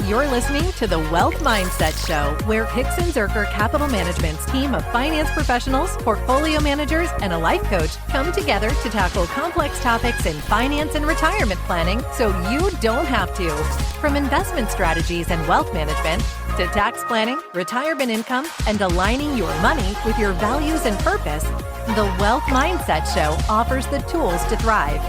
You're listening to the Wealth Mindset Show, where Hixon Zuercher Capital Management's team of finance professionals, portfolio managers, and a life coach come together to tackle complex topics in finance and retirement planning so you don't have to. From investment strategies and wealth management to tax planning, retirement income, and aligning your money with your values and purpose, the Wealth Mindset Show offers the tools to thrive.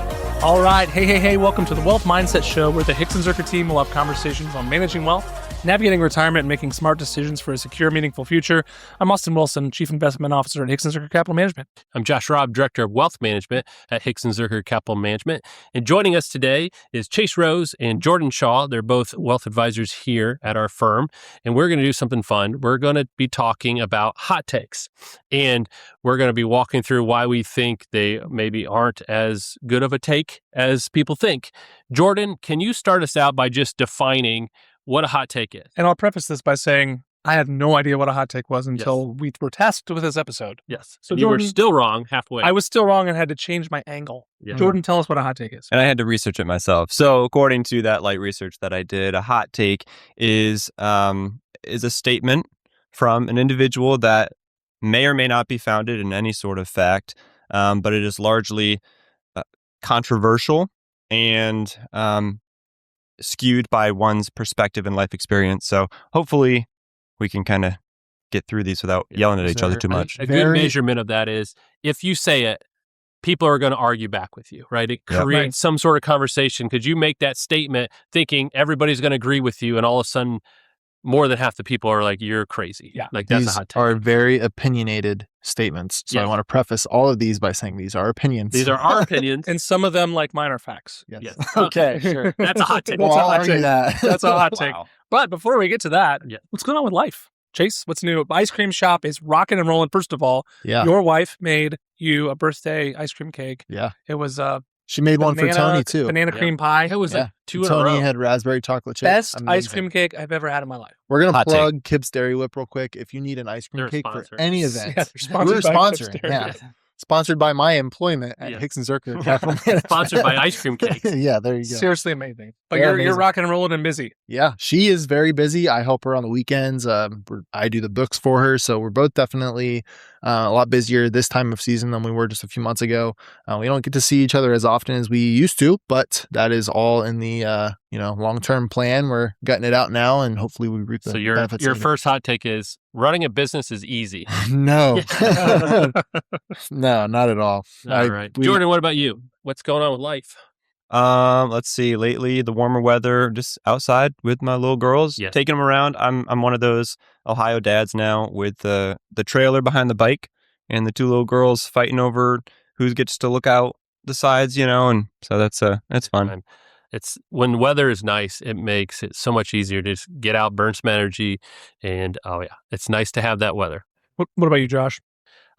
All right. Hey. Welcome to the Wealth Mindset Show, where the Hixon Zuercher team will have conversations on managing wealth, navigating retirement, and making smart decisions for a secure, meaningful future. I'm Austin Wilson, Chief Investment Officer at Hixon Zuercher Capital Management. I'm Josh Robb, Director of Wealth Management at Hixon Zuercher Capital Management. And joining us today is Chase Rose and Jordan Shaw. They're both wealth advisors here at our firm. And we're going to do something fun. We're going to be talking about hot takes. And we're going to be walking through why we think they maybe aren't as good of a take as people think. Jordan, can you start us out by just defining what a hot take is? And I'll preface this by saying I had no idea what a hot take was until we were tasked with this episode. Yes. So you were still wrong halfway. I was still wrong and had to change my angle. Yeah. Jordan, tell us what a hot take is. And I had to research it myself. So according to that light research that I did, a hot take is a statement from an individual that may or may not be founded in any sort of fact, but it is largely controversial and skewed by one's perspective and life experience. So hopefully we can kind of get through these without yelling at each other too much. A good measurement of that is if you say it, people are going to argue back with you, right? It creates some sort of conversation because you make that statement thinking everybody's going to agree with you, and all of a sudden more than half the people are like, you're crazy. Yeah. Like that's these a hot take. are very opinionated statements. So I want to preface all of these by saying these are opinions. These are our opinions. And some of them, like mine, are facts. Yes. Okay, sure. That's a hot take. That's Well, a I'll hot argue take. that. That's a hot take. Wow. But before we get to that, Yeah. what's going on with life? Chase, what's new? Ice cream shop is rocking and rolling. First of all, Yeah. your wife made you a birthday ice cream cake. Yeah. It was She made one for Tony too. banana Yeah. cream pie. It was like two in a Tony row. had raspberry chocolate chip. Best ice Amazing. cream cake I've ever had in my life. We're going to Hot plug Kibb's Dairy Whip real quick. If you need an ice cream They're a cake sponsor. for any event, Yeah, they're sponsored we're by sponsoring. Kibb's Dairy. Yeah. Sponsored by my employment at Yeah. Hixon Zuercher Capital Management. Sponsored by ice cream cakes. Yeah, there you go. Seriously amazing. But They're you're amazing. rocking and rolling and busy. Yeah, she is very busy. I help her on the weekends. I do the books for her. So we're both definitely a lot busier this time of season than we were just a few months ago. We don't get to see each other as often as we used to, but that is all in the long-term plan. We're gutting it out now, and hopefully we reap the So your benefits later. first hot take is running a business is easy. No. No, not at all. All right. Jordan, what about you? What's going on with life? Let's see. Lately, the warmer weather, just outside with my little girls, Yes. taking them around. I'm one of those Ohio dads now with the trailer behind the bike and the two little girls fighting over who gets to look out the sides, and so that's fun. And it's when weather is nice, it makes it so much easier to just get out, burn some energy, and it's nice to have that weather. What about you, Josh?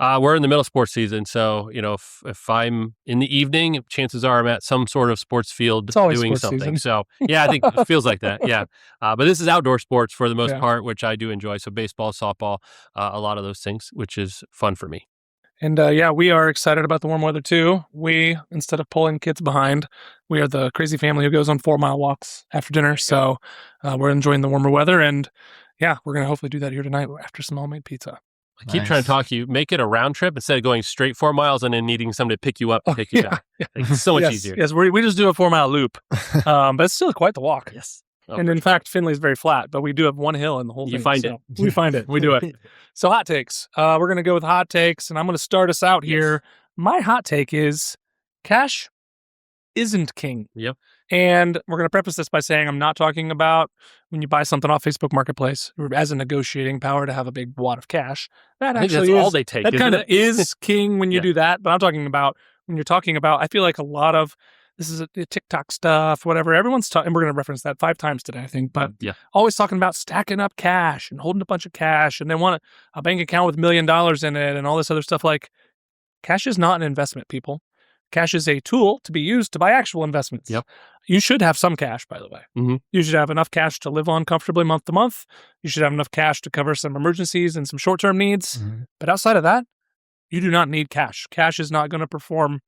We're in the middle of sports season, so if I'm in the evening, chances are I'm at some sort of sports field It's always doing sports something. season. So yeah, I think it feels like that. Yeah, but this is outdoor sports for the most Yeah. part, which I do enjoy. So baseball, softball, a lot of those things, which is fun for me. And we are excited about the warm weather too. We, instead of pulling kids behind, we are the crazy family who goes on 4-mile walks after dinner. So we're enjoying the warmer weather. And we're going to hopefully do that here tonight after some homemade pizza. I keep trying to talk you. Make it a round trip instead of going straight 4 miles and then needing somebody to pick you up and take you back. It's so much easier. Yes, we just do a 4-mile loop. But it's still quite the walk. Yes. And in fact, Findlay is very flat, but we do have one hill in the whole thing. You find it. We find it. We do it. So hot takes. We're going to go with hot takes, and I'm going to start us out here. My hot take is cash isn't king. Yep. And we're going to preface this by saying I'm not talking about when you buy something off Facebook Marketplace as a negotiating power to have a big wad of cash. That I think actually that's is, all they take. that isn't kind of it? is king when you Yeah. do that. But I'm talking about when you're talking about, I feel like a lot of this is a TikTok stuff, whatever. Everyone's talking, and we're going to reference that 5 times today, I think. But Yeah. always talking about stacking up cash and holding a bunch of cash, and they want a bank account with $1 million in it and all this other stuff. Like, cash is not an investment, people. Cash is a tool to be used to buy actual investments. Yep. You should have some cash, by the way. Mhm. You should have enough cash to live on comfortably month to month. You should have enough cash to cover some emergencies and some short-term needs. Mhm. But outside of that, you do not need cash. Cash is not going to perform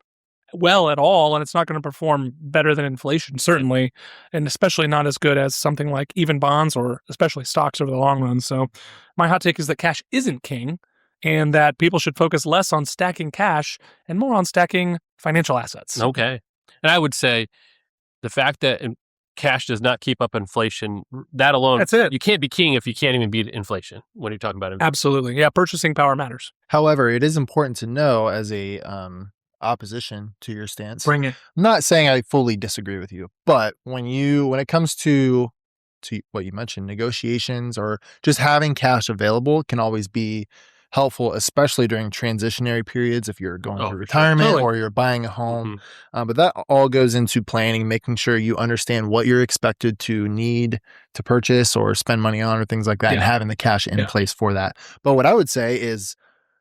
well at all, and it's not going to perform better than inflation, certainly, and especially not as good as something like even bonds or especially stocks over the long run. So my hot take is that cash isn't king and that people should focus less on stacking cash and more on stacking financial assets. Okay. And I would say the fact that cash does not keep up inflation, that alone, That's it. You can't be king if you can't even beat inflation when you're talking about inflation. Absolutely. Yeah, purchasing power matters. However, it is important to know as a opposition to your stance. Bring it. I'm not saying I fully disagree with you, but when it comes to what you mentioned, negotiations or just having cash available can always be helpful, especially during transitionary periods if you're going through retirement Totally. or you're buying a home. But that all goes into planning, making sure you understand what you're expected to need to purchase or spend money on or things like that, and having the cash in place for that. But what I would say is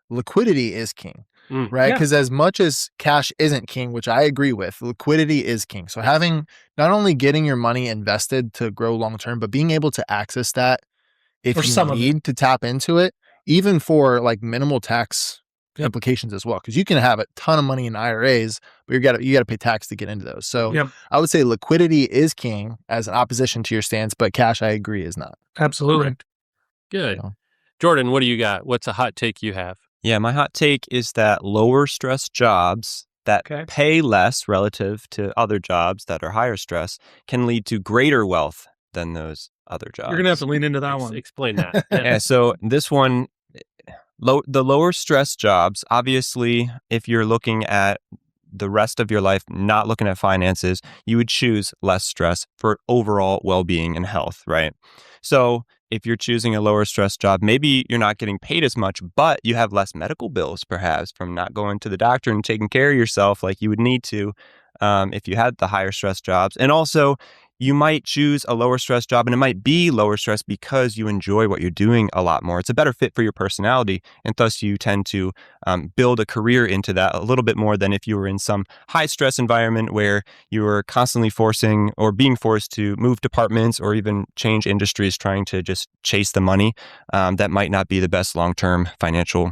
liquidity is king. Right? Because as much as cash isn't king, which I agree with, liquidity is king. So having not only getting your money invested to grow long term, but being able to access that if you need to tap into it, even for like minimal tax implications as well. Because you can have a ton of money in IRAs, but you got to pay tax to get into those. So I would say liquidity is king as an opposition to your stance, but cash, I agree, is not. Absolutely. Correct. Good. So. Jordan, what do you got? What's a hot take you have? Yeah, my hot take is that lower stress jobs that pay less relative to other jobs that are higher stress can lead to greater wealth than those other jobs. You're going to have to lean into that one. Explain that. Yeah, so this one, the lower stress jobs, obviously, if you're looking at the rest of your life, not looking at finances, you would choose less stress for overall well-being and health, right? So if you're choosing a lower stress job, maybe you're not getting paid as much, but you have less medical bills perhaps from not going to the doctor and taking care of yourself like you would need to if you had the higher stress jobs. And also, you might choose a lower stress job and it might be lower stress because you enjoy what you're doing a lot more. It's a better fit for your personality. And thus you tend to build a career into that a little bit more than if you were in some high stress environment where you were constantly being forced to move departments or even change industries trying to just chase the money. That might not be the best long-term financial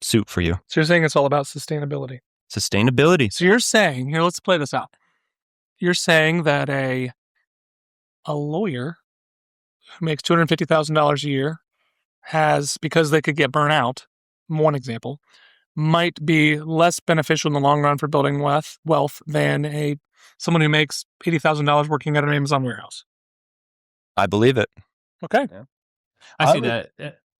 suit for you. So you're saying it's all about sustainability. Sustainability. So you're saying, here, let's play this out. You're saying that a lawyer who makes $250,000 a year has, because they could get burnt out, one example, might be less beneficial in the long run for building wealth than someone who makes $80,000 working at an Amazon warehouse. I believe it. Okay. Yeah. I see that.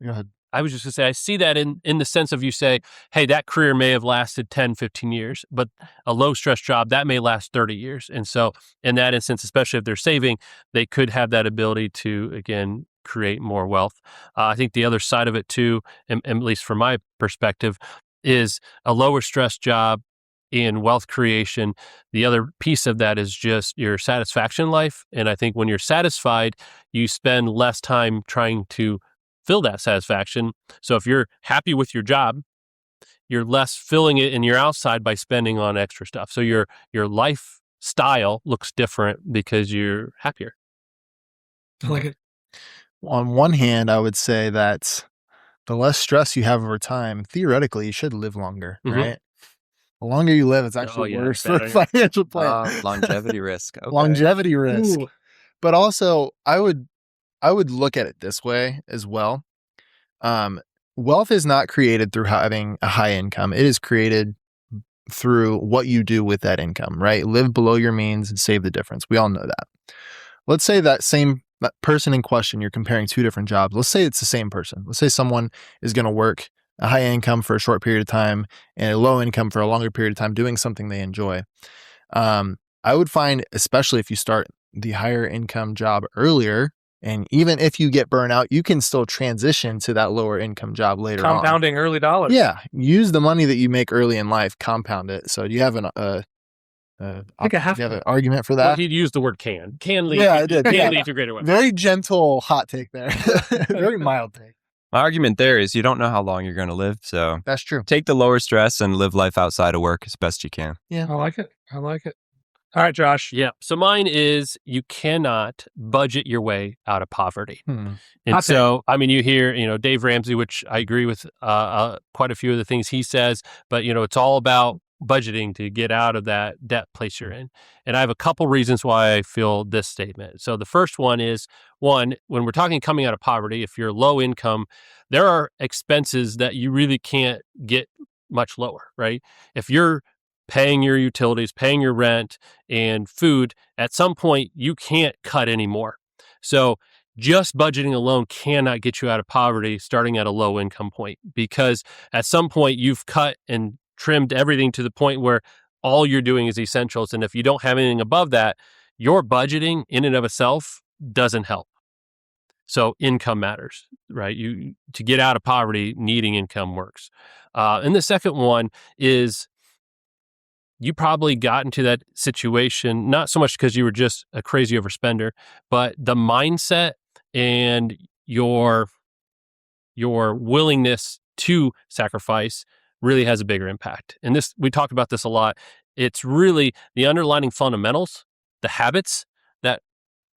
Go ahead. I was just going to say, I see that in the sense of you say, hey, that career may have lasted 10, 15 years, but a low stress job, that may last 30 years. And so in that instance, especially if they're saving, they could have that ability to, again, create more wealth. I think the other side of it too, at least from my perspective, is a lower stress job in wealth creation. The other piece of that is just your satisfaction in life. And I think when you're satisfied, you spend less time trying to fill that satisfaction. So if you're happy with your job, you're less filling it in your outside by spending on extra stuff. So your lifestyle looks different because you're happier. I like it. On one hand, I would say that the less stress you have over time, theoretically, you should live longer, right? The longer you live, it's actually worse for a financial plan. Longevity risk. Okay. Longevity risk. Ooh. But also, I would look at it this way as well. Wealth is not created through having a high income. It is created through what you do with that income, right? Live below your means and save the difference. We all know that. Let's say that person in question, you're comparing two different jobs. Let's say it's the same person. Let's say someone is going to work a high income for a short period of time and a low income for a longer period of time doing something they enjoy. I would find, especially if you start the higher income job earlier, and even if you get burnt out, you can still transition to that lower income job later on. Compounding early dollars. Yeah. Use the money that you make early in life, compound it. So do you have an argument for that? Well, he'd use the word can. Can lead. Yeah, I did. Can lead to greater wealth. Very gentle hot take there. Very mild take. My argument there is you don't know how long you're going to live. So That's true. take the lower stress and live life outside of work as best you can. Yeah. I like it. All right, Josh. Yeah. So mine is you cannot budget your way out of poverty. And Hot so, I mean, you hear, Dave Ramsey, which I agree with quite a few of the things he says, but, it's all about budgeting to get out of that debt place you're in. And I have a couple reasons why I feel this statement. So the first one is, when we're talking coming out of poverty, if you're low income, there are expenses that you really can't get much lower, right? If you're paying your utilities, paying your rent and food, at some point you can't cut anymore. So just budgeting alone cannot get you out of poverty starting at a low income point, because at some point you've cut and trimmed everything to the point where all you're doing is essentials. And if you don't have anything above that, your budgeting in and of itself doesn't help. So income matters, right? To get out of poverty, needing income works. And the second one is, you probably got into that situation, not so much because you were just a crazy overspender, but the mindset and your willingness to sacrifice really has a bigger impact. And this, we talk about this a lot. It's really the underlying fundamentals, the habits that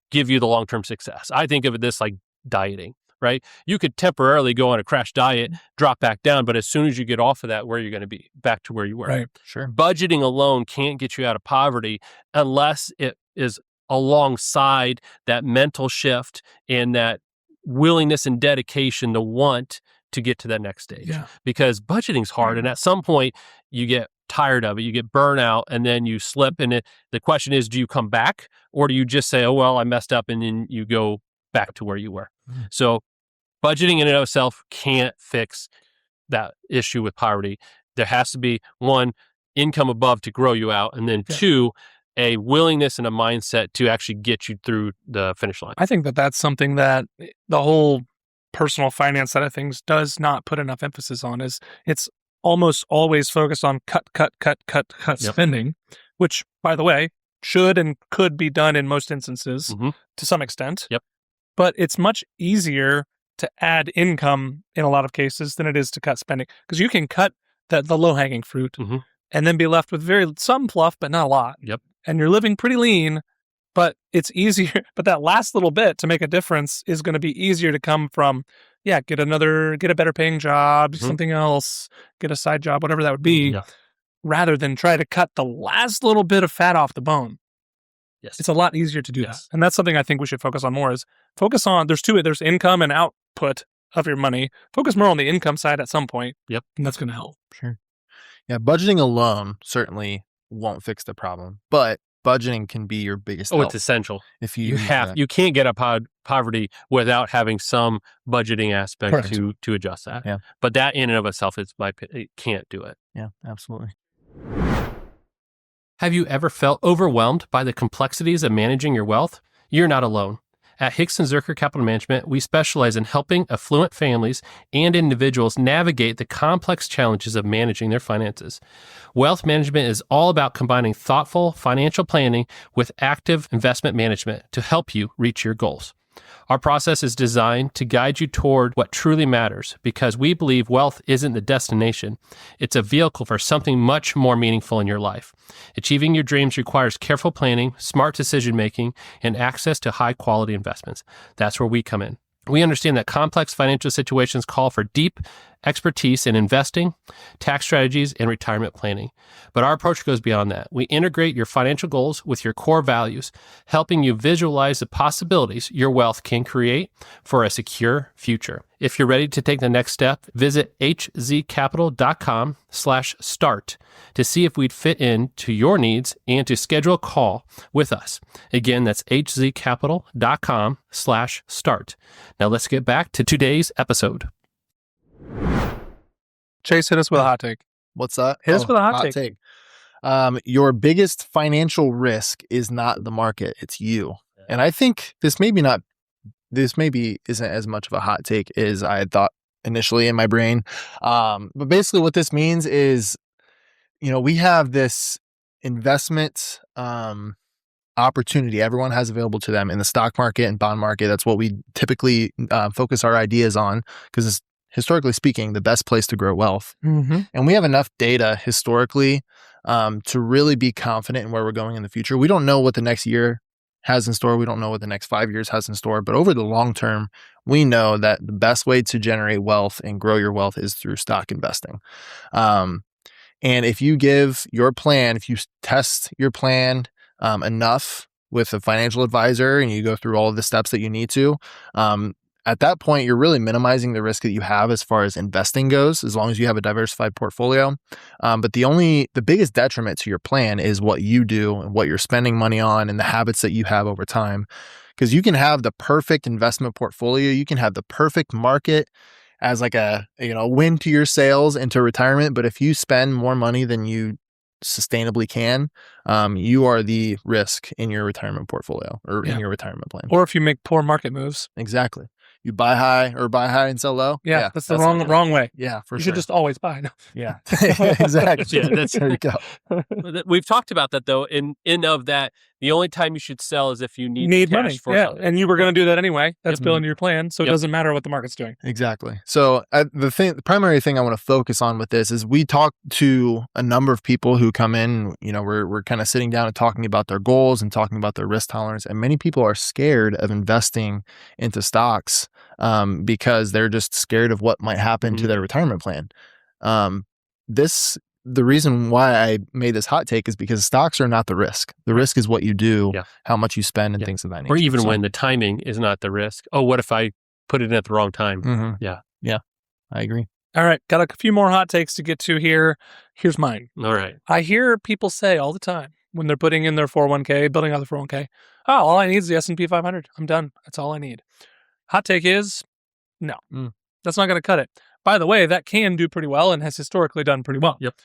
give you the long-term success. I think of this like dieting, right? You could temporarily go on a crash diet, drop back down, but as soon as you get off of that, where are you going to be? Back to where you were. Right. Sure. Budgeting alone can't get you out of poverty unless it is alongside that mental shift and that willingness and dedication to want to get to that next stage. Yeah. Because budgeting's hard, and at some point you get tired of it, you get burnout, and then you slip. And the question is, do you come back, or do you just say, oh, well, I messed up, and then you go back to where you were? Mm-hmm. So budgeting in and of itself can't fix that issue with poverty. There has to be, one, income above to grow you out, and then two, a willingness and a mindset to actually get you through the finish line. I think that that's something that the whole personal finance side of things does not put enough emphasis on. Is it's almost always focused on cut spending, which, by the way, should and could be done in most instances to some extent. Yep. But it's much easier to add income in a lot of cases than it is to cut spending, because you can cut the low-hanging fruit and then be left with some fluff, but not a lot. Yep. And you're living pretty lean, but it's easier. But that last little bit to make a difference is going to be easier to come from, get a better paying job, something else, get a side job, whatever that would be, rather than try to cut the last little bit of fat off the bone. Yes. It's a lot easier to do that. And that's something I think we should focus on more, is focus on, there's income and output of your money. Focus more on the income side at some point. Yep. And that's going to help. Sure. Yeah, budgeting alone certainly won't fix the problem, but budgeting can be your biggest help. It's essential. If you can't get out of poverty without having some budgeting aspect to adjust that. Yeah. But that in and of itself, it can't do it. Yeah, absolutely. Have you ever felt overwhelmed by the complexities of managing your wealth? You're not alone. At Hixon Zuercher Capital Management, we specialize in helping affluent families and individuals navigate the complex challenges of managing their finances. Wealth management is all about combining thoughtful financial planning with active investment management to help you reach your goals. Our process is designed to guide you toward what truly matters, because we believe wealth isn't the destination. It's a vehicle for something much more meaningful in your life. Achieving your dreams requires careful planning, smart decision-making, and access to high-quality investments. That's where we come in. We understand that complex financial situations call for deep expertise in investing, tax strategies, and retirement planning. But our approach goes beyond that. We integrate your financial goals with your core values, helping you visualize the possibilities your wealth can create for a secure future. If you're ready to take the next step, visit hzcapital.com/start to see if we'd fit into your needs and to schedule a call with us. Again, that's hzcapital.com/start. Now let's get back to today's episode. Chase, hit us with a hot take. What's that? Hit us with a hot take. Your biggest financial risk is not the market, it's you. And I think this maybe isn't as much of a hot take as I had thought initially in my brain. But basically what this means is, we have this investment opportunity everyone has available to them in the stock market and bond market. That's what we typically focus our ideas on, because it's, historically speaking, the best place to grow wealth. And we have enough data historically to really be confident in where we're going in the future. We don't know what the next year has in store. We don't know what the next 5 years has in store. But over the long term, we know that the best way to generate wealth and grow your wealth is through stock investing. And if you give your plan, if you test your plan enough with a financial advisor and you go through all of the steps that you need to, at that point, you're really minimizing the risk that you have as far as investing goes, as long as you have a diversified portfolio. But the biggest detriment to your plan is what you do and what you're spending money on and the habits that you have over time. Because you can have the perfect investment portfolio, you can have the perfect market as like a win to your sales into retirement. But if you spend more money than you sustainably can, you are the risk in your retirement portfolio or in your retirement plan. Or if you make poor market moves. Exactly. You buy high and sell low. Yeah, that's the wrong way. Yeah, for you sure. should just always buy. No. Yeah, exactly. Yeah, there you go. We've talked about that though. In of that, the only time you should sell is if you need cash money. For something. And you were going to do that anyway. That's built into your plan, so it doesn't matter what the market's doing. Exactly. So the primary thing I want to focus on with this is we talk to a number of people who come in. We're kind of sitting down and talking about their goals and talking about their risk tolerance, and many people are scared of investing into stocks because they're just scared of what might happen to their retirement plan. The reason why I made this hot take is because stocks are not the risk. The risk is what you do, how much you spend, and things of that nature. Or even when the timing is not the risk. Oh, what if I put it in at the wrong time? Mm-hmm. Yeah, I agree. All right, got a few more hot takes to get to here. Here's mine. All right. I hear people say all the time when they're putting in their 401k, building out their 401k, all I need is the S&P 500. I'm done. That's all I need. Hot take is, no, that's not going to cut it. By the way, that can do pretty well and has historically done pretty well. Yep.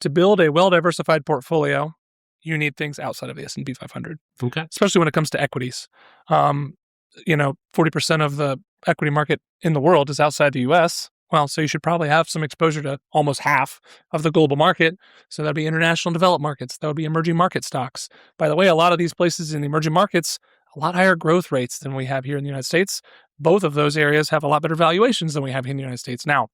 To build a well-diversified portfolio, you need things outside of the S&P 500. Okay. Especially when it comes to equities. 40% of the equity market in the world is outside the U.S. Well, so you should probably have some exposure to almost half of the global market. So that'd be international developed markets. That would be emerging market stocks. By the way, a lot of these places in the emerging markets, a lot higher growth rates than we have here in the United States. Both of those areas have a lot better valuations than we have here in the United States. Now,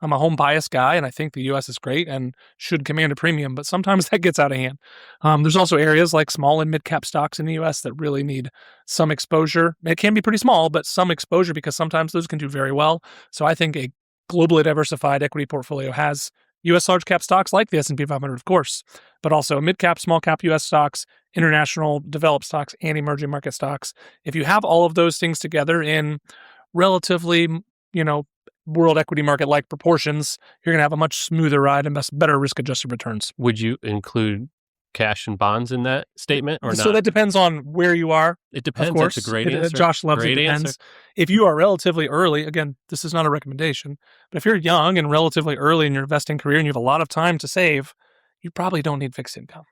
I'm a home bias guy, and I think the U.S. is great and should command a premium, but sometimes that gets out of hand. There's also areas like small and mid-cap stocks in the U.S. that really need some exposure. It can be pretty small, but some exposure because sometimes those can do very well. So I think a globally diversified equity portfolio has U.S. large-cap stocks like the S&P 500, of course, but also mid-cap, small-cap U.S. stocks, international developed stocks, and emerging market stocks. If you have all of those things together in relatively, world equity market-like proportions, you're going to have a much smoother ride and better risk-adjusted returns. Would you include cash and bonds in that statement or not? So that depends on where you are. It depends. Of course. That's a great answer. Josh loves great it depends. Answer. If you are relatively early, again, this is not a recommendation, but if you're young and relatively early in your investing career and you have a lot of time to save, you probably don't need fixed income.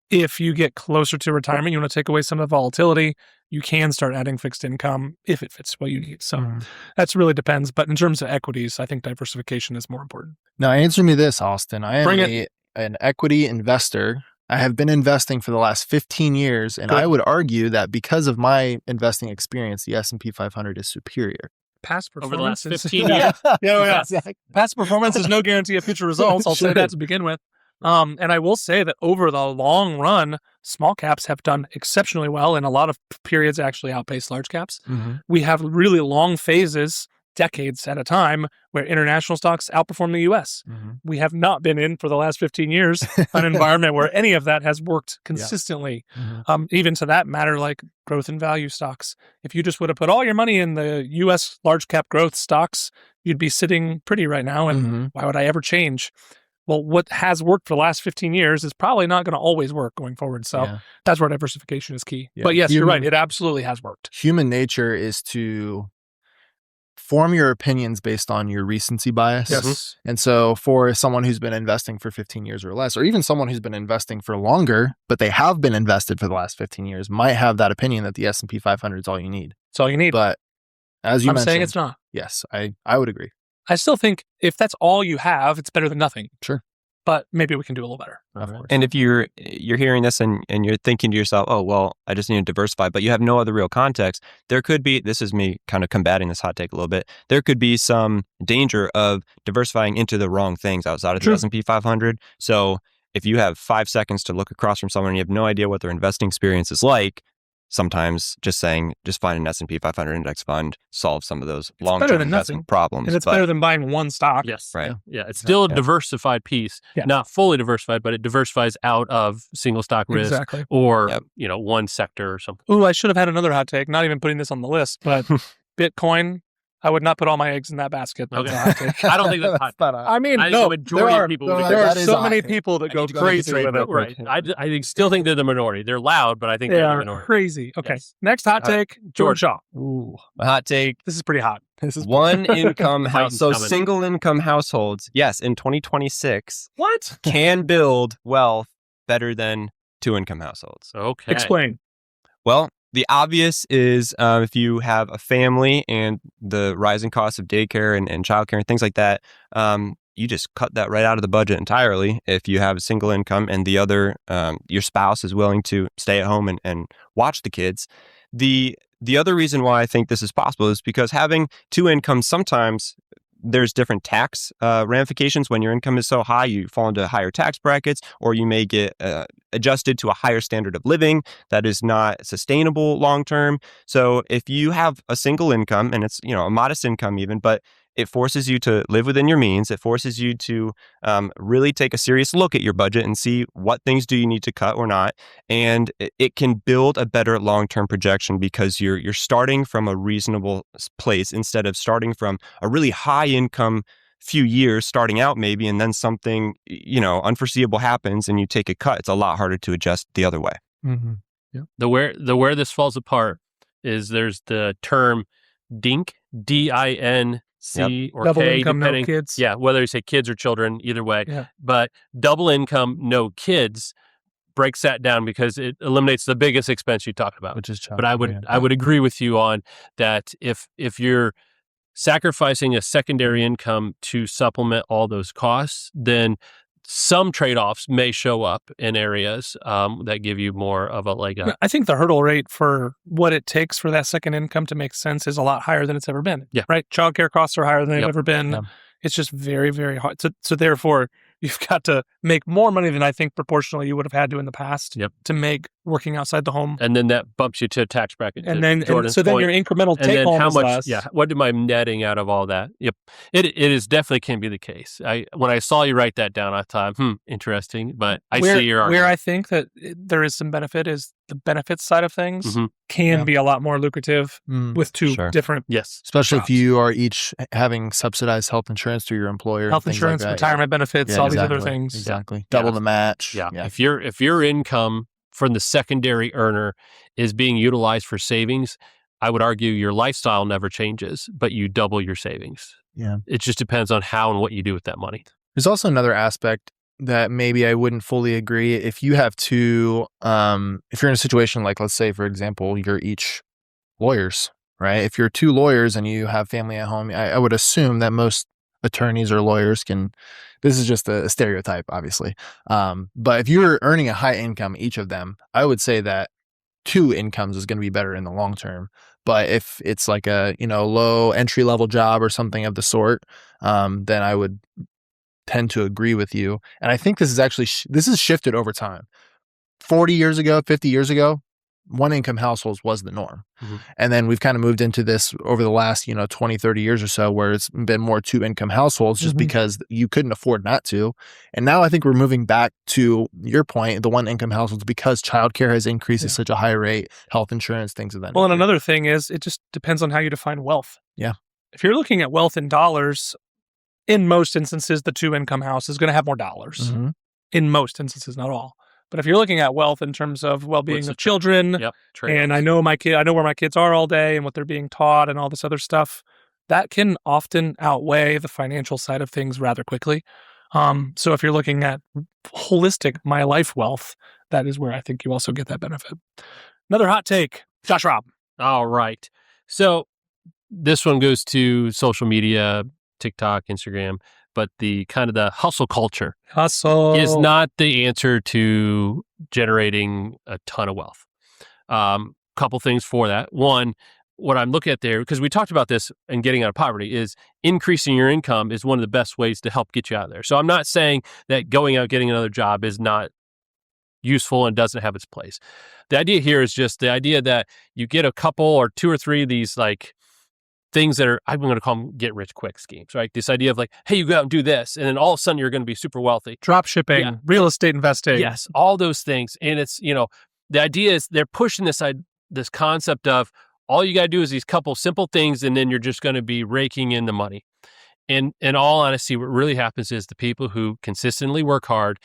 If you get closer to retirement, you want to take away some of the volatility, you can start adding fixed income if it fits what you need. So that's really depends. But in terms of equities, I think diversification is more important. Now, answer me this, Austin. I am an equity investor. I have been investing for the last 15 years, and I would argue that because of my investing experience, the S&P 500 is superior. Past performance over the last 15 years. years. Exactly. Past performance is no guarantee of future results. I'll say that to begin with. And I will say that over the long run, small caps have done exceptionally well, and a lot of periods actually outpace large caps. Mm-hmm. We have really long phases, decades at a time, where international stocks outperform the U.S. Mm-hmm. We have not been in, for the last 15 years, an environment where any of that has worked consistently. Mm-hmm. Even to that matter, like growth and value stocks. If you just would have put all your money in the U.S. large cap growth stocks, you'd be sitting pretty right now. And why would I ever change? Well, what has worked for the last 15 years is probably not going to always work going forward. So that's where diversification is key. Yeah. But yes, you're right. It absolutely has worked. Human nature is to form your opinions based on your recency bias. Yes. And so for someone who's been investing for 15 years or less, or even someone who's been investing for longer, but they have been invested for the last 15 years, might have that opinion that the S&P 500 is all you need. It's all you need. But as you mentioned, saying it's not. Yes, I would agree. I still think if that's all you have, it's better than nothing. Sure. But maybe we can do a little better. Of course. And if you're hearing this and you're thinking to yourself, oh, well, I just need to diversify, but you have no other real context, there could be, this is me kind of combating this hot take a little bit, there could be some danger of diversifying into the wrong things outside of the S&P 500. So if you have 5 seconds to look across from someone and you have no idea what their investing experience is like, sometimes just saying, just find an S&P 500 index fund solves some of those better long-term than investment nothing. problems. And it's better than buying one stock. Yes. Right. Yeah. It's still a Yeah. diversified piece, Yeah. not fully diversified, but it diversifies out of single stock risk Exactly. or, Yep. one sector or something. Ooh, I should have had another hot take, not even putting this on the list, but Bitcoin, I would not put all my eggs in that basket. That's Okay. a hot take. I don't think that's hot. not a- I mean, I think no, the majority there of are, people there would are- agree. there are that is so a many hot take. people that I go need to go make a crazy trade with real it. quick. Right. I still think they're the minority. They're loud, but I think They they're the are minority. crazy. Okay. Yes. Next hot take, George Shaw. Ooh. My hot take, This is pretty hot. This is one income house. Fighting's So coming. single income households, yes, in 2026 What? can build wealth better than two income households. Okay. Explain. Well, the obvious is if you have a family and the rising costs of daycare and childcare and things like that, you just cut that right out of the budget entirely if you have a single income and the other, your spouse is willing to stay at home and watch the kids. The other reason why I think this is possible is because having two incomes, sometimes there's different tax ramifications. When your income is so high, you fall into higher tax brackets, or you may get adjusted to a higher standard of living that is not sustainable long term. So if you have a single income, and it's a modest income even, but it forces you to live within your means. It forces you to really take a serious look at your budget and see what things do you need to cut or not. And it can build a better long-term projection because you're starting from a reasonable place instead of starting from a really high income few years starting out maybe, and then something unforeseeable happens and you take a cut. It's a lot harder to adjust the other way. Mm-hmm. Yeah. The where this falls apart is there's the term DINC, DINC or Double K, income, no depending. kids. Yeah, whether you say kids or children, either way. Yeah. But double income, no kids breaks that down because it eliminates the biggest expense you talked about. Which is But I would agree with you on that if you're sacrificing a secondary income to supplement all those costs, then some trade-offs may show up in areas that give you more of a leg up. I think the hurdle rate for what it takes for that second income to make sense is a lot higher than it's ever been. Yeah. Right? Childcare costs are higher than they've Yep. ever been. Yeah. It's just very, very hard. So therefore, you've got to make more money than I think proportionally you would have had to in the past Yep. to make working outside the home. And then that bumps you to a tax bracket. And to then Jordan's so then point. your incremental And take then home how is much? less. Yeah. What am I netting out of all that? Yep. It is definitely can be the case. When I saw you write that down, I thought, interesting. But I see your argument. Where I think that there is some benefit is the benefits side of things Mhm. can Yeah. be a lot more lucrative with two Sure. different Yes. Especially jobs. if you are each having subsidized health insurance through your employer. health things insurance, like that. retirement benefits, Yeah, all these other exactly. things. Exactly. Double the match. Yeah. If your income from the secondary earner is being utilized for savings, I would argue your lifestyle never changes, but you double your savings. Yeah. It just depends on how and what you do with that money. There's also another aspect that maybe I wouldn't fully agree. If you have two, if you're in a situation like, let's say, for example, you're each lawyers, right? If you're two lawyers and you have family at home, I would assume that most attorneys or lawyers can, this is just a stereotype, obviously. But if you're earning a high income, each of them, I would say that two incomes is going to be better in the long term. But if it's like a, low entry level job or something of the sort, then I would tend to agree with you. And I think this is actually, this is shifted over time. 40 years ago, 50 years ago, one income households was the norm. Mm-hmm. And then we've kind of moved into this over the last, 20, 30 years or so, where it's been more two income households just because you couldn't afford not to. And now I think we're moving back to your point, the one income households, because childcare has increased at such a high rate, health insurance, things of that Well, and nature. another thing is it just depends on how you define wealth. Yeah. If you're looking at wealth in dollars, in most instances, the two income house is going to have more dollars. Mhm. In most instances, not all. But if you're looking at wealth in terms of well-being What's of the- children, Yep. and I know where my kids are all day and what they're being taught and all this other stuff, that can often outweigh the financial side of things rather quickly. So if you're looking at holistic my life wealth, that is where I think you also get that benefit. Another hot take, Josh Robb. All right. So this one goes to social media, TikTok, Instagram, but the kind of the hustle culture Hustle is not the answer to generating a ton of wealth. Couple things for that. One, what I'm looking at there, because we talked about this and getting out of poverty, is increasing your income is one of the best ways to help get you out of there. So I'm not saying that going out getting another job is not useful and doesn't have its place. The idea here is just the idea that you get a couple or two or three of these like things that are, I'm going to call them get rich quick schemes, right? This idea of like, hey, you go out and do this, and then all of a sudden you're going to be super wealthy. Drop shipping, real estate investing. Yes, all those things. And it's, the idea is they're pushing this concept of all you got to do is these couple simple things, and then you're just going to be raking in the money. And in all honesty, what really happens is the people who consistently work hard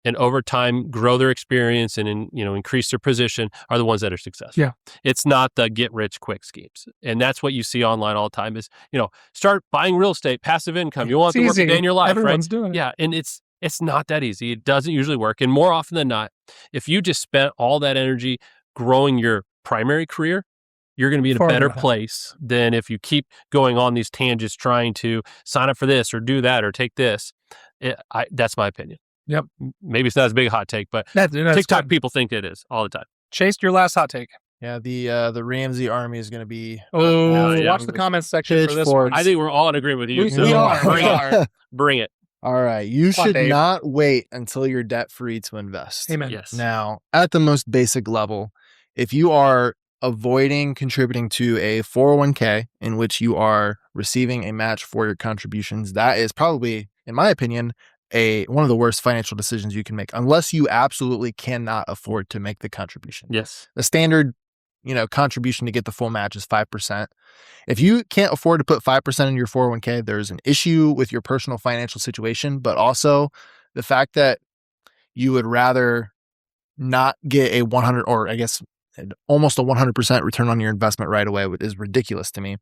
and over time grow their experience and increase their position are the ones that are successful. Yeah. It's not the get rich quick schemes. And that's what you see online all the time is, start buying real estate, passive income. You want to work a day in your life, Everyone's right? doing it. Yeah. And it's not that easy. It doesn't usually work. And more often than not, if you just spent all that energy growing your primary career, you're going to be in a better place than if you keep going on these tangents trying to sign up for this or do that or take this. That's my opinion. Yep. Maybe it's not as big a hot take, but That's TikTok fine. people think it is all the time. Chase, your last hot take. Yeah, the Ramsey army is going to be. Watch the comments section for this one. I think we're all in agreement with you. We are. Bring it. All right. You Come on, should Dave. not wait until you're debt free to invest. Amen. Yes. Now, at the most basic level, if you are avoiding contributing to a 401k in which you are receiving a match for your contributions, that is probably, in my opinion, one of the worst financial decisions you can make, unless you absolutely cannot afford to make the contribution. Yes. The standard, contribution to get the full match is 5%. If you can't afford to put 5% in your 401k, there's an issue with your personal financial situation, but also the fact that you would rather not get a 100, or I guess almost a 100% return on your investment right away is ridiculous to me.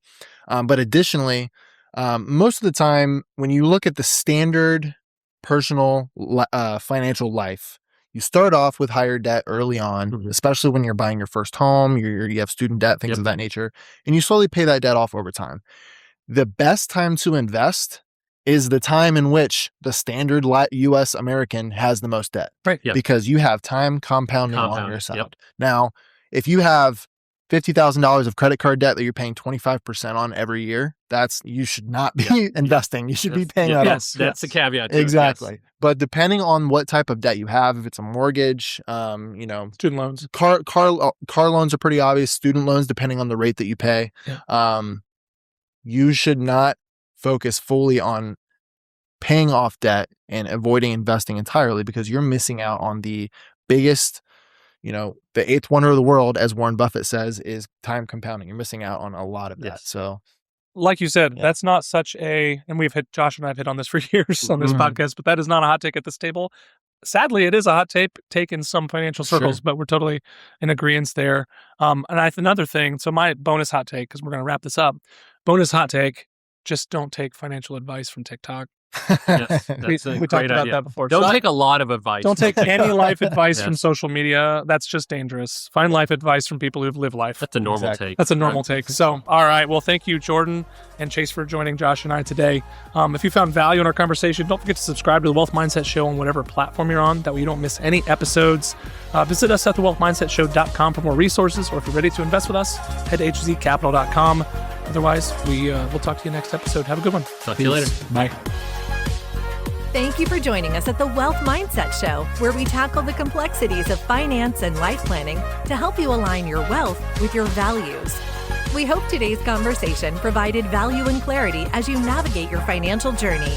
But additionally, most of the time when you look at the standard personal financial life, you start off with higher debt early on, especially when you're buying your first home, you have student debt, things of that nature, and you slowly pay that debt off over time. The best time to invest is the time in which the standard U.S. American has the most debt, right? Yep. Because you have time compounding on your side. Yep. Now, if you have $50,000 of credit card debt that you're paying 25% on every year, you should not be investing. You should be paying that off. That's the caveat. Exactly. Yes. But depending on what type of debt you have, if it's a mortgage, Student loans, car loans are pretty obvious. Student loans, depending on the rate that you pay, you should not focus fully on paying off debt and avoiding investing entirely, because you're missing out on the biggest, the eighth wonder of the world, as Warren Buffett says, is time compounding. You're missing out on a lot of that. Yes. So, like you said, that's not such and Josh and I have hit on this for years on this podcast, but that is not a hot take at this table. Sadly, it is a hot take in some financial circles, but we're totally in agreement there. And another thing, so my bonus hot take, because we're going to wrap this up, bonus hot take, just don't take financial advice from TikTok. Yes, that's we talked about that before. Don't take a lot of advice. Don't take any life advice Yes. from social media. That's just dangerous. Find life advice from people who've lived life. That's a normal take. That's a normal take. So, all right. Well, thank you, Jordan and Chase, for joining Josh and I today. If you found value in our conversation, don't forget to subscribe to the Wealth Mindset Show on whatever platform you're on, that way you don't miss any episodes. Visit us at thewealthmindsetshow.com for more resources, or if you're ready to invest with us, head to hzcapital.com. Otherwise, we'll talk to you next episode. Have a good one. Talk to you later. Bye. Thank you for joining us at the Wealth Mindset Show, where we tackle the complexities of finance and life planning to help you align your wealth with your values. We hope today's conversation provided value and clarity as you navigate your financial journey.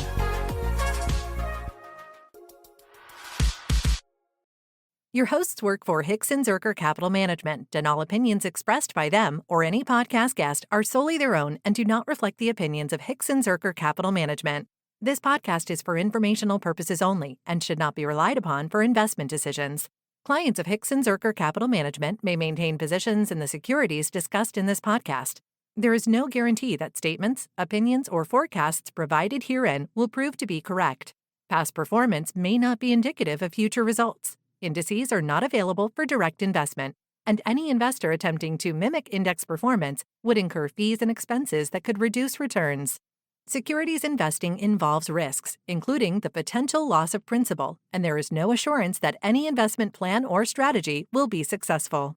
Your hosts work for Hixon Zuercher Capital Management, and all opinions expressed by them or any podcast guest are solely their own and do not reflect the opinions of Hixon Zuercher Capital Management. This podcast is for informational purposes only and should not be relied upon for investment decisions. Clients of Hixon Zuercher Capital Management may maintain positions in the securities discussed in this podcast. There is no guarantee that statements, opinions, or forecasts provided herein will prove to be correct. Past performance may not be indicative of future results. Indices are not available for direct investment, and any investor attempting to mimic index performance would incur fees and expenses that could reduce returns. Securities investing involves risks, including the potential loss of principal, and there is no assurance that any investment plan or strategy will be successful.